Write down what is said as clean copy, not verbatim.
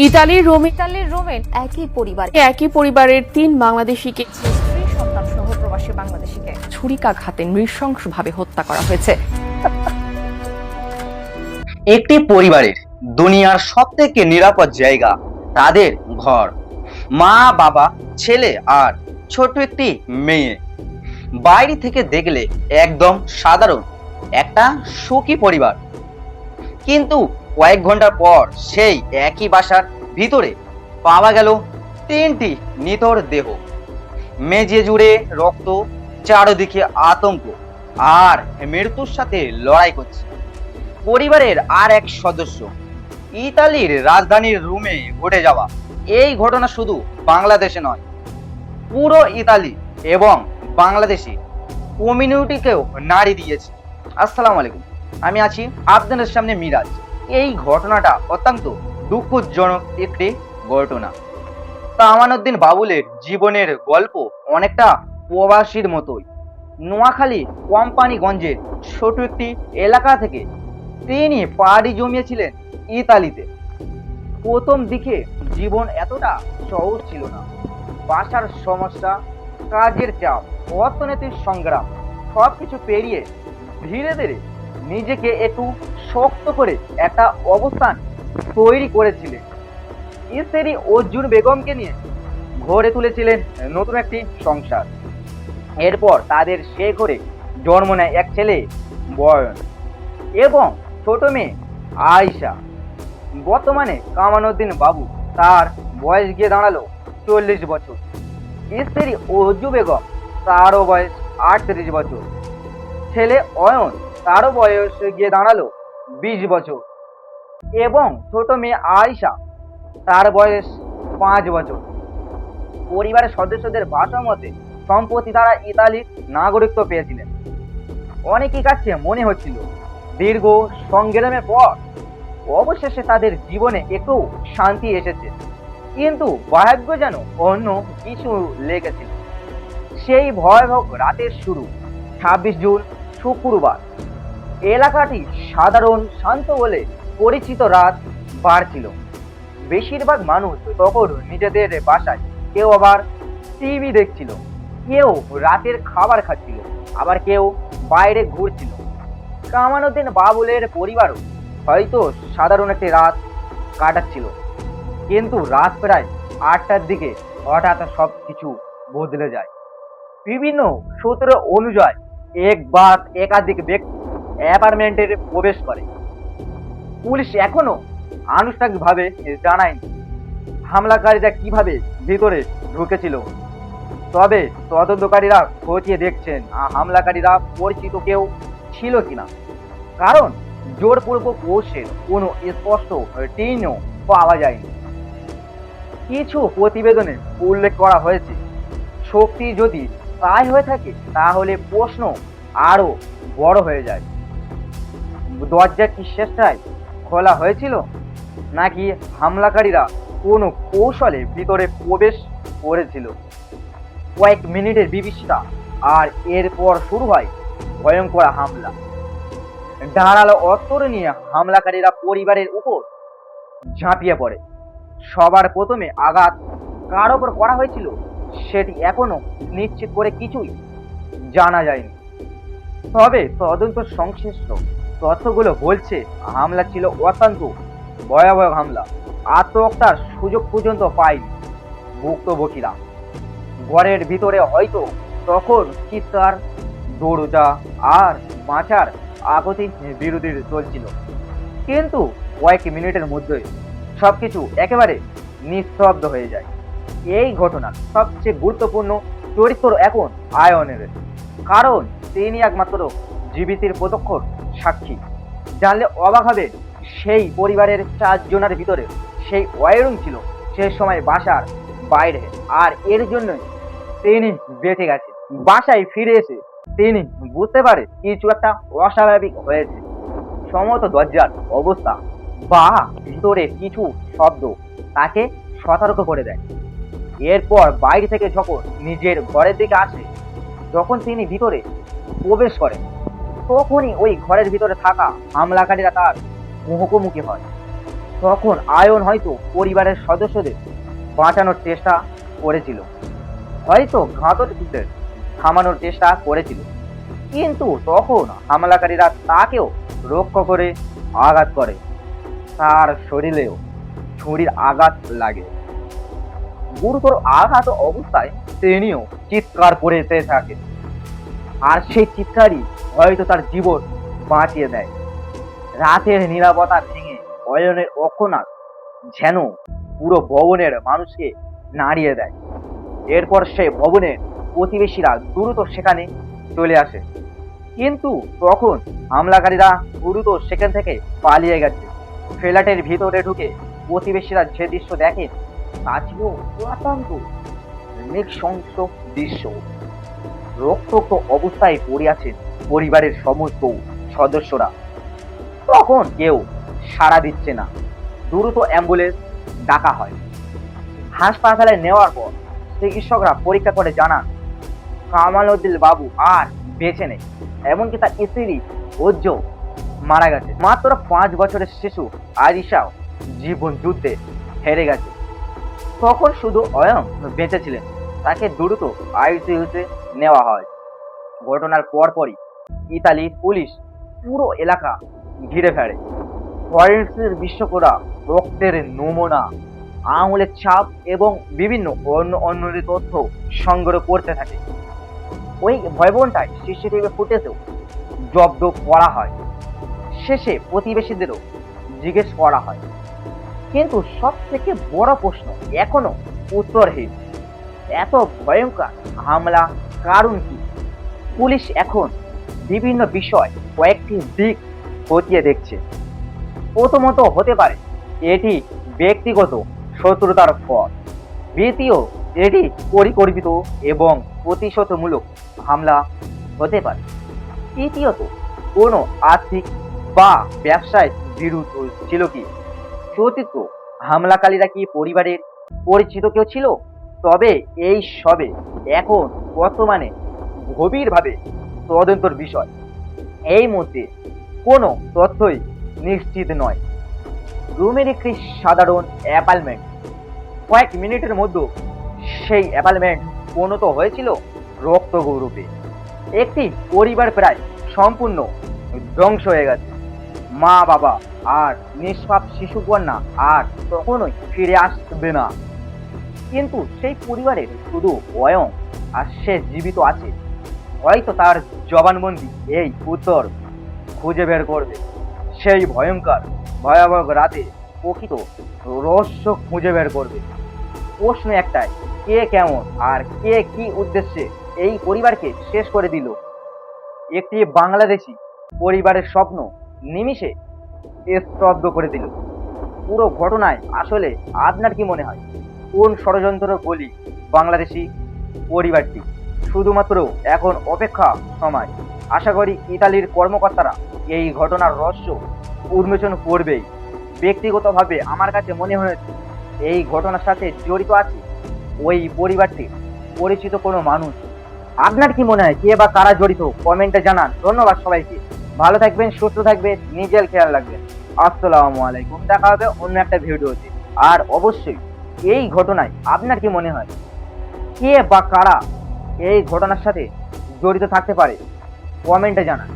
ইতালির রোমেন একই পরিবারের 3 বাংলাদেশিকে স্ত্রী সন্তান সহ প্রবাসী বাংলাদেশিকে ছুরিকাঘাতে নৃশংসভাবে হত্যা করা হয়েছে। একটি পরিবারের দুনিয়ার সবথেকে নিরাপদ জায়গা তাদের ঘর। মা, বাবা, ছেলে আর ছোট একটি মেয়ে। বাইরে থেকে দেখলে একদম সাধারণ একটা সুখী পরিবার, কিন্তু কয়েক ঘন্টা পর সেই একই বাসার ভিতরে পাওয়া গেল 3টি নিথর দেহ। মেঝে জুড়ে রক্ত, চারদিকে আতঙ্ক আর মৃত্যুর সাথে লড়াই করছে পরিবারের আর এক সদস্য। ইতালির রাজধানীর রোমে ঘটে যাওয়া এই ঘটনা শুধু বাংলাদেশে নয়, পুরো ইতালি এবং বাংলাদেশি কমিউনিটিকেও নাড়ি দিয়েছে। আসসালামু আলাইকুম, আমি আছি আপনাদের সামনে মিরাজ। এই ঘটনাটা অত্যন্ত দুঃখজনক একটি ঘটনা। আমানুদ্দিন বাবুলের জীবনের গল্প অনেকটা প্রবাসীর মতোই। নোয়াখালী কোম্পানিগঞ্জের ছোট একটি এলাকা থেকে তিনি পাড়ি জমিয়েছিলেন ইতালিতে। প্রথম দিকে জীবন এতটা সহজ ছিল না। বাসার সমস্যা, কাজের চাপ, অর্থনৈতিক সংগ্রাম সবকিছু পেরিয়ে ধীরে ধীরে নিজেকে একটু শক্ত করে একটা অবস্থান তৈরি করেছিলেন। স্ত্রী অর্জুন বেগমকে নিয়ে গড়ে তুলেছিলেন নতুন একটি সংসার। এরপর তাদের সে ঘরে জন্ম নেয় এক ছেলে বয়ন এবং ছোট মেয়ে আয়শা। বর্তমানে কামানুদ্দিন বাবু, তার বয়স গিয়ে দাঁড়ালো 40 বছর। স্ত্রী অর্জু বেগম, তারও বয়স 38 বছর। ছেলে অয়ন, তারও বয়স গিয়ে দাঁড়ালো 20 বছর এবং ছোট মেয়ে আয়শা, তার বয়স 5 বছর। পরিবারের সদস্যদের ভাষা মতে সম্প্রতি তারা ইতালির নাগরিকত্ব পেয়েছিলেন। অনেকের কাছে মনে হচ্ছিল দীর্ঘ সংগ্রামের পর অবশেষে তাদের জীবনে একটু শান্তি এসেছে, কিন্তু ভাগ্য যেন অন্য কিছু লেগেছিল। সেই ভয়াবহ রাতের শুরু 26 জুন, শুক্রবার। এলাকাটি সাধারণ শান্ত বলে পরিচিত রাত বাড়ছিল। বেশিরভাগ মানুষ তখন নিজেদের বাসায়, কেউ আবার টিভি দেখছিল, কেউ রাতের খাবার খাচ্ছিল, আবার কেউ বাইরে ঘুরছিল। কামানুদ্দিন বাবুলের পরিবারও হয়তো সাধারণ একটি রাত কাটাচ্ছিল, কিন্তু রাত প্রায় 8টার দিকে হঠাৎ সব কিছু বদলে যায়। বিভিন্ন সূত্র অনুযায়ী একাধিক ব্যক্তি অ্যাপার্টমেন্টে প্রবেশ করে। পুলিশ এখনো আনুষ্ঠানিকভাবে জানায়নি হামলাকারীরা কিভাবে ভিতরে ঢুকেছিল, তবে তদন্তকারীরা খতিয়ে দেখছেন হামলাকারীরা পরিচিত কেউ ছিল কিনা, কারণ জোরপূর্বক কোষের কোনো স্পষ্ট টিনও পাওয়া যায়নি। কিছু প্রতিবেদনে উল্লেখ করা হয়েছে, শক্তি যদি তাই হয়ে থাকে তাহলে প্রশ্ন আরো বড় হয়ে যায়। দরজা কি শেষটায় খোলা হয়েছিল, নাকি হামলাকারীরা কোনো কৌশলে ভিতরে প্রবেশ করেছিল? কয়েক মিনিটের বিভীষিকা, আর এরপর শুরু হয় ভয়ঙ্কর হামলা। ধারালো অস্ত্র নিয়ে হামলাকারীরা পরিবারের উপর ঝাঁপিয়ে পড়ে। সবার প্রথমে আঘাত কার ওপর করা হয়েছিল সেটি এখনো নিশ্চিত করে কিছুই জানা যায়নি, তবে তদন্ত সংশ্লিষ্ট তথ্যগুলো বলছে হামলা ছিল অত্যন্ত ভয়াবহ হামলা। আত্মহত্যার সুযোগ পর্যন্ত পায়নি ভুক্তভোগীরা। ঘরের ভিতরে হয়তো তখন চিৎকার, দৌড়া আর বাঁচার আকুতি বিরোধী চলছিল, কিন্তু কয়েক মিনিটের মধ্যে সবকিছু একেবারে নিস্তব্ধ হয়ে যায়। এই ঘটনার সবচেয়ে গুরুত্বপূর্ণ চরিত্র এখন আয়নের, কারণ তিনি একমাত্র জীবিতের প্রত্যক্ষ সাক্ষী। জানলে অবাক হবে, সেই পরিবারের 4 জনের ভিতরে সেই ওয়ারিং ছিল সেই সময় বাসার বাইরে, আর এর জন্য তিনি বেঁচে গেছে। বাসায় ফিরে এসে তিনি বুঝতে পারে কিছু একটা অস্বাভাবিক হয়েছে। সম্ভবত দরজার অবস্থা বা ভিতরে কিছু শব্দ তাকে সতর্ক করে দেয়। এরপর বাইরে থেকে যখন নিজের ঘরের দিকে আসে, যখন তিনি ভিতরে প্রবেশ করেন, তখনই ওই ঘরের ভিতরে থাকা হামলাকারীরা তার মুখোমুখি হয়। তখন আয়ন হয়তো পরিবারের সদস্যদের বাঁচানোর চেষ্টা করেছিল, হয়তো ঘাতকদের থামানোর চেষ্টা করেছিল, কিন্তু তখন হামলাকারীরা তাকেও রক্ষা করে আঘাত করে। তার শরীরেও ছুরির আঘাত লাগে। গুরুতর আঘাত অবস্থায় তিনিও চিৎকার করতে থাকে, আর সেই চিৎকারই হয়তো তার জীবন বাঁচিয়ে দেয়। রাতের নীরবতা ভেঙে অয়নের অক্ষনাথ যেন পুরো ভবনের মানুষকে নাড়িয়ে দেয়। এরপর সে ভবনের প্রতিবেশীরা দ্রুত সেখানে চলে আসে, কিন্তু তখন হামলাকারীরা দ্রুত সেখান থেকে পালিয়ে গেছে। ফ্ল্যাটের ভিতরে ঢুকে প্রতিবেশীরা যে দৃশ্য দেখেন তা ছিল অত্যন্ত নৃশংস দৃশ্য। রক্তাক্ত অবস্থায় পড়ে আছেন পরিবারের সমস্ত সদস্যরা। তখন কেউ সাড়া দিচ্ছে না। দ্রুত অ্যাম্বুলেন্স ডাকা হয়। হাসপাতালে নেওয়ার পর চিকিৎসকরা পরীক্ষা করে জানান কামাল উদ্দিন বাবু আর বেঁচে নেই, এমনকি তার স্ত্রী ওজ্জ মারা গেছে। মাত্র 5 বছরের শিশু আরিশাও জীবন যুদ্ধে হেরে গেছে। তখন শুধু অয়ন বেঁচে ছিলেন। তাকে দ্রুত আইসিইউতে নেওয়া হয়। ঘটনার পরপরই ইতালির পুলিশ পুরো এলাকা ঘিরে ফেলে। ফরেন্সিক বিশেষজ্ঞরা রক্তের নমুনা, আঙুলের ছাপ এবং বিভিন্ন অন্য তথ্য সংগ্রহ করতে থাকে। ওই ভবনটায় সিসিটিভি ফুটেজও জব্দ করা হয়। শেষে প্রতিবেশীদেরও জিজ্ঞেস করা হয়, কিন্তু সব থেকে বড় প্রশ্ন এখনো উত্তরহীন। এত ভয়ঙ্কর হামলা কারণ কি? পুলিশ এখন বিভিন্ন বিষয় কয়েকটি দিক খতিয়ে দেখছে। প্রথমত হতে পারে এটি ব্যক্তিগত শত্রুতার ফল। দ্বিতীয়, এটি পরিকল্পিত এবং প্রতিশোধমূলক হামলা হতে পারে। তৃতীয়ত, কোনো আর্থিক বা ব্যবসায় বিরোধ ছিল কি? চতুর্থ, হামলাকারীরা কি পরিবারের পরিচিত কেউ ছিল? তবে এই সবে এখন বর্তমানে গভীরভাবে তদন্তর বিষয়। এই মুহূর্তে কোনো তথ্যই নিশ্চিত নয়। রুমের একটি সাধারণ অ্যাপার্টমেন্ট, কয়েক মিনিটের মধ্যে সেই অ্যাপার্টমেন্ট পরিণত হয়েছিল রক্তগৌরবে। একটি পরিবার প্রায় সম্পূর্ণ ধ্বংস হয়ে গেছে। মা বাবা আর নিষ্পাপ শিশুকন্যা আর কখনোই ফিরে আসবে না। কিন্তু সেই পরিবারের শুধু অয়ন, আর সে জীবিত আছে। হয়তো তার জবানবন্দি এই উত্তর খুঁজে বের করবে। সেই ভয়ঙ্কর ভয়াবহ রাতে প্রকৃত রহস্য খুঁজে বের করবে। প্রশ্ন একটাই, কে কেমন আর কে কি উদ্দেশ্যে এই পরিবারকে শেষ করে দিল? একটি বাংলাদেশি পরিবারের স্বপ্ন নিমিষে স্তব্ধ করে দিল। পুরো ঘটনায় আসলে আপনার কি মনে হয়? কোন ষড়যন্ত্র বলি বাংলাদেশি পরিবারটি? শুধুমাত্র এখন অপেক্ষা সময়। আশা করি ইতালির কর্মকর্তারা এই ঘটনার রহস্য উন্মোচন করবেই। ব্যক্তিগতভাবে আমার কাছে মনে হয়েছে এই ঘটনার সাথে জড়িত আছে ওই পরিবারটি পরিচিত কোনো মানুষ। আপনার কি মনে হয় কে বা কারা জড়িত? কমেন্টে জানান। ধন্যবাদ সবাইকে। ভালো থাকবেন, সুস্থ থাকবেন, নিজের খেয়াল রাখবেন। আসসালামু আলাইকুম। দেখা হবে অন্য একটা ভিডিওতে। আর অবশ্যই এই ঘটনায় আপনার কি মনে হয় কে বা কারা এই ঘটনার সাথে জড়িত থাকতে পারে? কমেন্টে জানান।